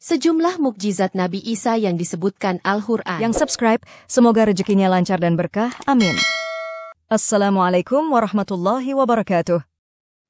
Sejumlah mukjizat Nabi Isa yang disebutkan Al-Quran. Yang subscribe, semoga rezekinya lancar dan berkah. Amin. Assalamualaikum warahmatullahi wabarakatuh.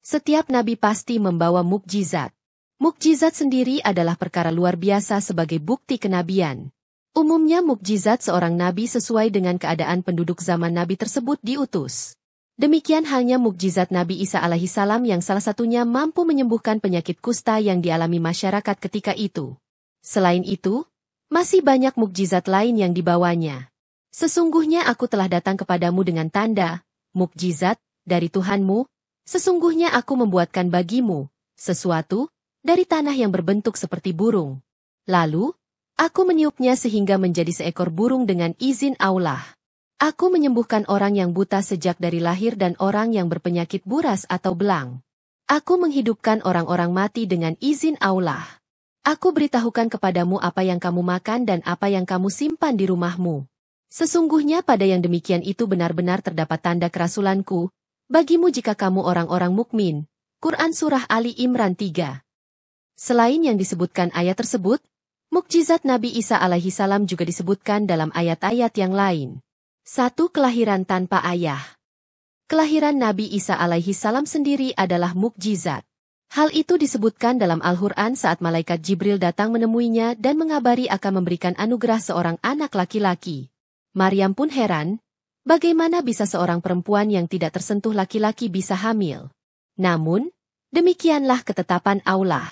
Setiap nabi pasti membawa mukjizat. Mukjizat sendiri adalah perkara luar biasa sebagai bukti kenabian. Umumnya mukjizat seorang nabi sesuai dengan keadaan penduduk zaman nabi tersebut diutus. Demikian halnya mukjizat Nabi Isa alaihissalam yang salah satunya mampu menyembuhkan penyakit kusta yang dialami masyarakat ketika itu. Selain itu, masih banyak mukjizat lain yang dibawanya. Sesungguhnya aku telah datang kepadamu dengan tanda, mukjizat, dari Tuhanmu, sesungguhnya aku membuatkan bagimu, sesuatu, dari tanah yang berbentuk seperti burung. Lalu, aku meniupnya sehingga menjadi seekor burung dengan izin Allah. Aku menyembuhkan orang yang buta sejak dari lahir dan orang yang berpenyakit buras atau belang. Aku menghidupkan orang-orang mati dengan izin Allah. Aku beritahukan kepadamu apa yang kamu makan dan apa yang kamu simpan di rumahmu. Sesungguhnya pada yang demikian itu benar-benar terdapat tanda kerasulanku, bagimu jika kamu orang-orang mukmin. Quran Surah Ali Imran 3. Selain yang disebutkan ayat tersebut, mukjizat Nabi Isa alaihissalam juga disebutkan dalam ayat-ayat yang lain. 1. Kelahiran tanpa ayah. Kelahiran Nabi Isa alaihissalam sendiri adalah mukjizat. Hal itu disebutkan dalam Al-Quran saat malaikat Jibril datang menemuinya dan mengabari akan memberikan anugerah seorang anak laki-laki. Maryam pun heran, bagaimana bisa seorang perempuan yang tidak tersentuh laki-laki bisa hamil. Namun, demikianlah ketetapan Allah.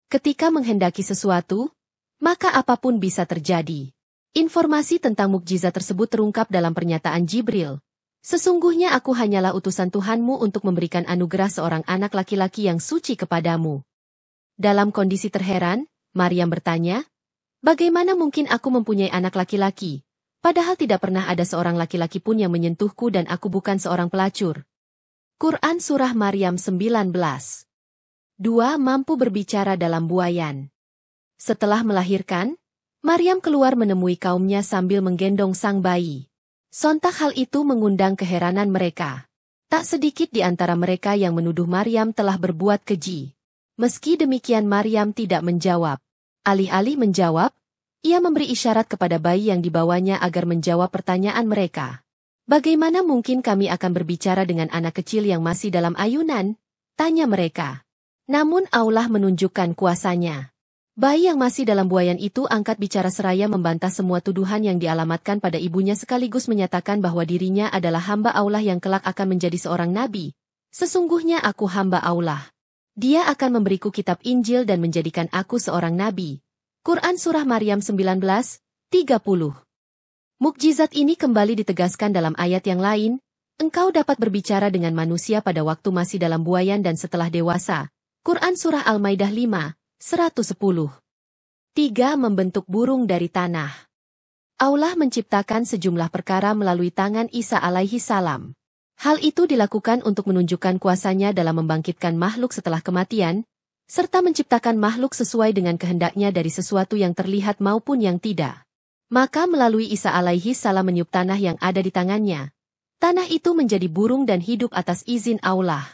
Ketika menghendaki sesuatu, maka apapun bisa terjadi. Informasi tentang mukjizat tersebut terungkap dalam pernyataan Jibril. Sesungguhnya aku hanyalah utusan Tuhanmu untuk memberikan anugerah seorang anak laki-laki yang suci kepadamu. Dalam kondisi terheran, Maryam bertanya, bagaimana mungkin aku mempunyai anak laki-laki, padahal tidak pernah ada seorang laki-laki pun yang menyentuhku dan aku bukan seorang pelacur. Quran Surah Maryam 19. 2. Mampu berbicara dalam buayan. Setelah melahirkan, Maryam keluar menemui kaumnya sambil menggendong sang bayi. Sontak hal itu mengundang keheranan mereka. Tak sedikit di antara mereka yang menuduh Maryam telah berbuat keji. Meski demikian Maryam tidak menjawab. Alih-alih menjawab, ia memberi isyarat kepada bayi yang dibawanya agar menjawab pertanyaan mereka. Bagaimana mungkin kami akan berbicara dengan anak kecil yang masih dalam ayunan? Tanya mereka. Namun Allah menunjukkan kuasanya. Bayi yang masih dalam buayan itu angkat bicara seraya membantah semua tuduhan yang dialamatkan pada ibunya sekaligus menyatakan bahwa dirinya adalah hamba Allah yang kelak akan menjadi seorang nabi. Sesungguhnya aku hamba Allah. Dia akan memberiku kitab Injil dan menjadikan aku seorang nabi. Quran Surah Maryam 19, 30. Mukjizat ini kembali ditegaskan dalam ayat yang lain, engkau dapat berbicara dengan manusia pada waktu masih dalam buayan dan setelah dewasa. Quran Surah Al-Maidah 5, 110. 3. Membentuk burung dari tanah. Allah menciptakan sejumlah perkara melalui tangan Isa alaihissalam. Hal itu dilakukan untuk menunjukkan kuasanya dalam membangkitkan makhluk setelah kematian, serta menciptakan makhluk sesuai dengan kehendaknya dari sesuatu yang terlihat maupun yang tidak. Maka melalui Isa alaihissalam meniup tanah yang ada di tangannya. Tanah itu menjadi burung dan hidup atas izin Allah.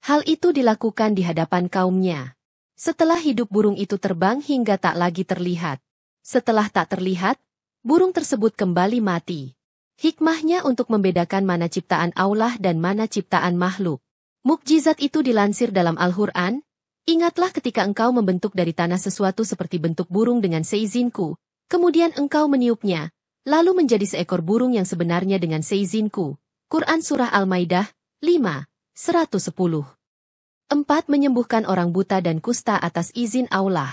Hal itu dilakukan di hadapan kaumnya. Setelah hidup burung itu terbang hingga tak lagi terlihat. Setelah tak terlihat, burung tersebut kembali mati. Hikmahnya untuk membedakan mana ciptaan Allah dan mana ciptaan makhluk. Mukjizat itu dilansir dalam Al-Quran, ingatlah ketika engkau membentuk dari tanah sesuatu seperti bentuk burung dengan seizinku, kemudian engkau meniupnya, lalu menjadi seekor burung yang sebenarnya dengan seizinku. Quran Surah Al-Maidah 5, 110. 4. Menyembuhkan orang buta dan kusta atas izin Allah.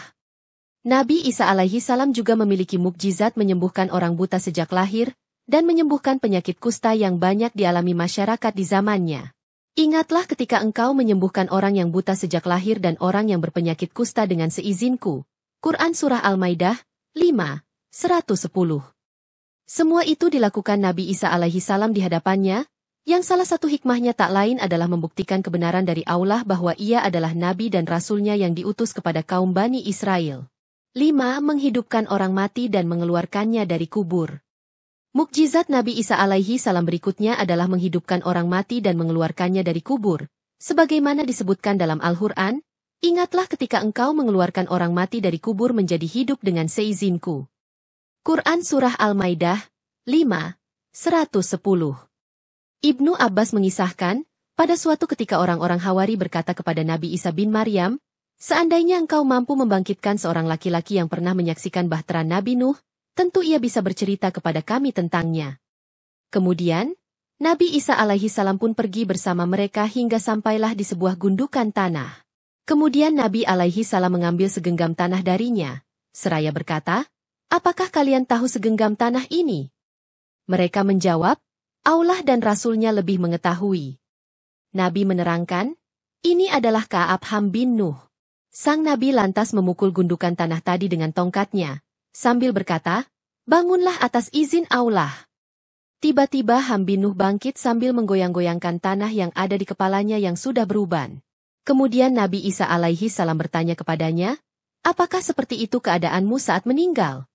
Nabi Isa alaihissalam juga memiliki mukjizat menyembuhkan orang buta sejak lahir, dan menyembuhkan penyakit kusta yang banyak dialami masyarakat di zamannya. Ingatlah ketika engkau menyembuhkan orang yang buta sejak lahir dan orang yang berpenyakit kusta dengan seizinku. Quran Surah Al-Maidah 5, 110. Semua itu dilakukan Nabi Isa alaihissalam di hadapannya, yang salah satu hikmahnya tak lain adalah membuktikan kebenaran dari Allah bahwa ia adalah nabi dan rasulnya yang diutus kepada kaum Bani Israel. 5. Menghidupkan orang mati dan mengeluarkannya dari kubur. Mukjizat Nabi Isa alaihi salam berikutnya adalah menghidupkan orang mati dan mengeluarkannya dari kubur. Sebagaimana disebutkan dalam Al-Quran, Ingatlah ketika engkau mengeluarkan orang mati dari kubur menjadi hidup dengan seizinku. Quran Surah Al-Maidah, 5, 110. Ibnu Abbas mengisahkan, pada suatu ketika orang-orang Hawari berkata kepada Nabi Isa bin Maryam, seandainya engkau mampu membangkitkan seorang laki-laki yang pernah menyaksikan bahtera Nabi Nuh, tentu ia bisa bercerita kepada kami tentangnya. Kemudian, Nabi Isa alaihi salam pun pergi bersama mereka hingga sampailah di sebuah gundukan tanah. Kemudian Nabi alaihi salam mengambil segenggam tanah darinya, seraya berkata, apakah kalian tahu segenggam tanah ini? Mereka menjawab, Allah dan Rasulnya lebih mengetahui. Nabi menerangkan, ini adalah Ka'ab bin Nuh. Sang Nabi lantas memukul gundukan tanah tadi dengan tongkatnya, sambil berkata, bangunlah atas izin Allah. Tiba-tiba bin Nuh bangkit sambil menggoyang-goyangkan tanah yang ada di kepalanya yang sudah beruban. Kemudian Nabi Isa alaihi salam bertanya kepadanya, apakah seperti itu keadaanmu saat meninggal?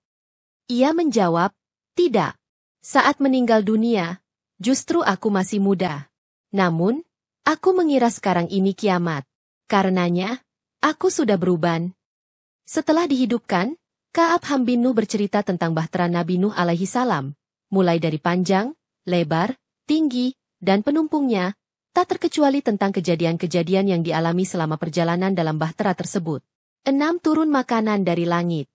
Ia menjawab, tidak. Saat meninggal dunia, justru aku masih muda. Namun, aku mengira sekarang ini kiamat. Karenanya, aku sudah beruban. Setelah dihidupkan, Ka'ab bin Nuh bercerita tentang bahtera Nabi Nuh alaihi salam, mulai dari panjang, lebar, tinggi, dan penumpungnya, tak terkecuali tentang kejadian-kejadian yang dialami selama perjalanan dalam bahtera tersebut. 6. Turun makanan dari langit.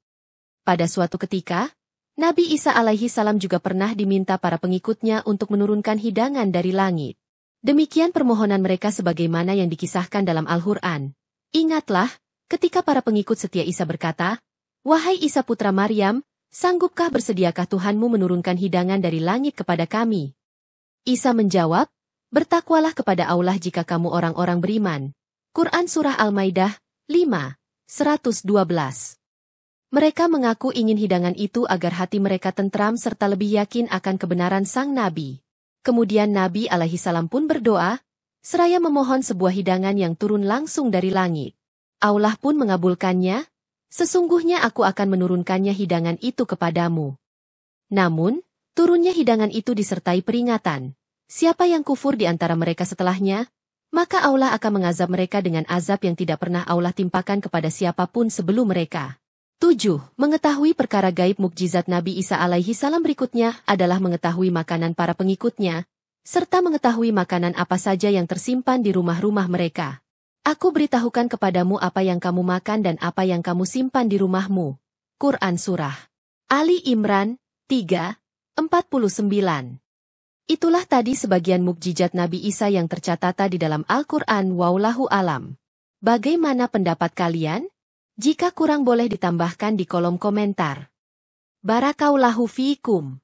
Pada suatu ketika, Nabi Isa alaihi salam juga pernah diminta para pengikutnya untuk menurunkan hidangan dari langit. Demikian permohonan mereka sebagaimana yang dikisahkan dalam Al-Quran. Ingatlah, ketika para pengikut setia Isa berkata, wahai Isa putra Maryam, sanggupkah bersediakah Tuhanmu menurunkan hidangan dari langit kepada kami? Isa menjawab, bertakwalah kepada Allah jika kamu orang-orang beriman. Quran Surah Al-Maidah, 5, 112. Mereka mengaku ingin hidangan itu agar hati mereka tentram serta lebih yakin akan kebenaran sang Nabi. Kemudian Nabi alaihi salam pun berdoa, seraya memohon sebuah hidangan yang turun langsung dari langit. Allah pun mengabulkannya, sesungguhnya aku akan menurunkannya hidangan itu kepadamu. Namun, turunnya hidangan itu disertai peringatan. Siapa yang kufur di antara mereka setelahnya, maka Allah akan mengazab mereka dengan azab yang tidak pernah Allah timpakan kepada siapapun sebelum mereka. 7. Mengetahui perkara gaib mukjizat Nabi Isa alaihi salam berikutnya adalah mengetahui makanan para pengikutnya, serta mengetahui makanan apa saja yang tersimpan di rumah-rumah mereka. Aku beritahukan kepadamu apa yang kamu makan dan apa yang kamu simpan di rumahmu. Quran Surah Ali Imran 3, 49. Itulah tadi sebagian mukjizat Nabi Isa yang tercatat di dalam Al-Quran. Wallahu alam. Bagaimana pendapat kalian? Jika kurang boleh ditambahkan di kolom komentar. Barakallahu fiikum.